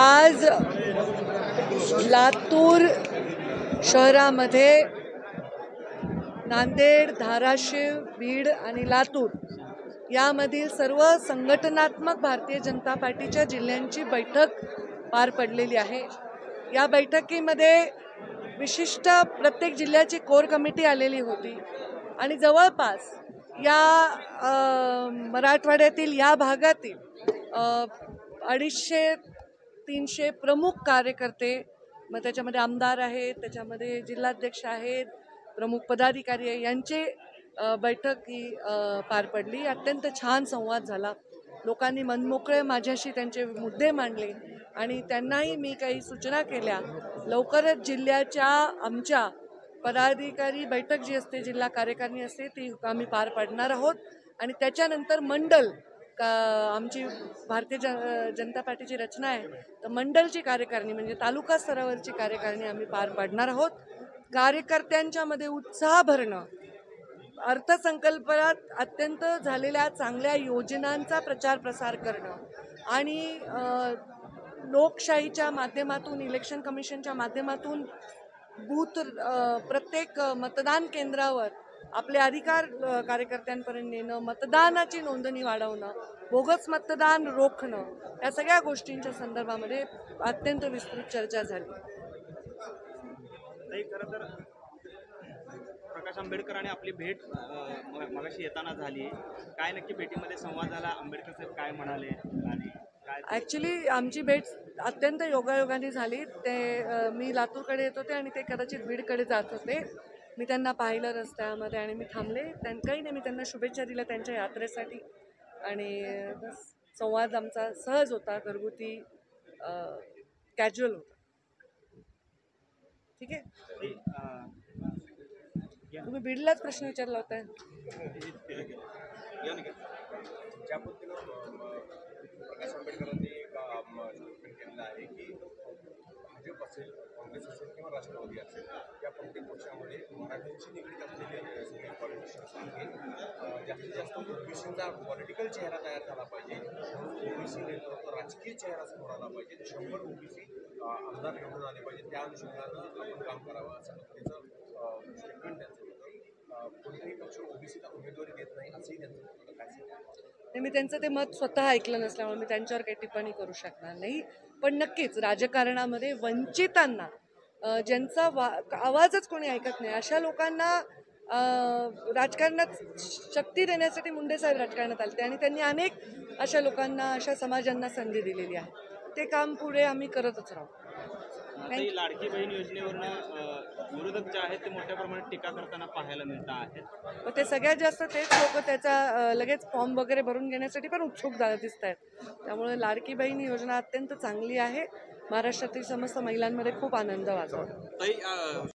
आज लातूर शहरामध्ये नांदेड, धाराशिव, बीड आणि लातूर यामधील सर्व संघटनात्मक भारतीय जनता पार्टीच्या जिल्ह्यांची बैठक पार पडलेली आहे। या बैठकीमध्ये विशिष्ट प्रत्येक जिल्ह्याची कोर कमिटी आलेली होती आणि जवळपास या मराठवाड्यातील या भागातील 250-300 प्रमुख कार्यकर्ते, मग त्याच्यामध्ये आमदार आहेत, त्याच्यामध्ये जिल्हाध्यक्ष आहेत, प्रमुख पदाधिकारी आहे, यांची बैठक ही पार पडली। अत्यंत छान संवाद झाला। लोकांनी मनमोकळे माझ्याशी त्यांचे मुद्दे मांडले आणि त्यांनाही मी काही सूचना केल्या। लवकरच जिल्ह्याच्या आमच्या पदाधिकारी बैठक जी असते, जिल्हा कार्यकारिणी असते, ती आम्ही पार पाडणार आहोत आणि त्याच्यानंतर मंडल आमची भारतीय जनता पार्टीची रचना आहे, तर मंडलची कार्यकारिणी म्हणजे तालुका स्तरावरची कार्यकारिणी आम्ही पार पाडणार आहोत। कार्यकर्त्यांच्या मध्ये उत्साह भरणं, अर्थसंकल्पात अत्यंत झालेल्या चांगल्या योजनांचा प्रचार प्रसार करणं आणि लोकशाहीच्या माध्यमातून, इलेक्शन कमिशनच्या माध्यमातून बूथ प्रत्येक मतदान केंद्रावर आपले अधिकार कार्यकर्त्यांपर्यंत नेणं, मतदानाची नोंदणी वाढवणं, बोगस मतदान रोखणं, या सगळ्या गोष्टींच्या संदर्भामध्ये अत्यंत विस्तृत चर्चा झाली। खरं तर प्रकाश आंबेडकरांनी आपली भेट मगाशी येताना झाली, काय नक्की भेटीमध्ये संवाद झाला, आंबेडकर साहेब काय म्हणाले आणि काय? ॲक्च्युली आमची भेट अत्यंत योगायोगाने झाली। मी लातूरकडे येत होते आणि ते कदाचित बीडकडे जात होते। मी त्यांना पाहिलं रस्त्यामध्ये आणि मी थांबले, काही नाही, मी त्यांना शुभेच्छा दिल्या त्यांच्या यात्रेसाठी आणि बस संवाद आमचा सहज होता, घरगुती, कॅज्युअल होता। ठीक आहे, तुम्ही बीडलाच प्रश्न विचारला होता। प्रकाश आंबेडकरांनी केलेलं आहे की भाजप असेल, काँग्रेस असेल किंवा राष्ट्रवादी असेल, या प्रत्येक पक्षामध्ये मराठ्यांशी निगडीत असलेले सगळे पॉलिटिशियन्स आहेत, जास्तीत जास्त ओबीसीचा पॉलिटिकल चेहरा तयार झाला पाहिजे, ओबीसी राजकीय चेहरा समोर आला पाहिजे, 100 ओबीसी आमदार निवडून आले पाहिजे, त्या अनुषंगानं आपण काम करावं असं पद्धतीचं स्टेटमेंट त्यांचं होतं। कोणतेही पक्ष ओबीसीला उमेदवारी देत नाही असंही त्यांचं होतं। काय मी त्यांचं ते मत स्वतः ऐकलं नसल्यामुळे मी त्यांच्यावर काही टिप्पणी करू शकणार नाही, पण नक्कीच राजकारणामध्ये वंचितांना, ज्यांचा आवाजच कोणी ऐकत नाही, अशा लोकांना राजकारणात शक्ती देण्यासाठी मुंडे साहेब राजकारणात आले आणि त्यांनी अनेक अशा लोकांना, अशा समाजांना संधी दिलेली आहे। ते काम पुढे आम्ही करतच राहू। लाडकी बहीण योजनेवरनं विरोधक जे आहेत ते मोठ्या प्रमाणात टीका करताना पाहायला मिळत आहेत। ते सगळ्यात जास्त तेच लोक त्याचा लगेच फॉर्म वगैरे भरून घेण्यासाठी पण उत्सुक दिसत आहेत। त्यामुळे लाडकी बहीण योजना अत्यंत चांगली आहे। महाराष्ट्रातील समस्त महिलांमध्ये खूप आनंद वाटतो।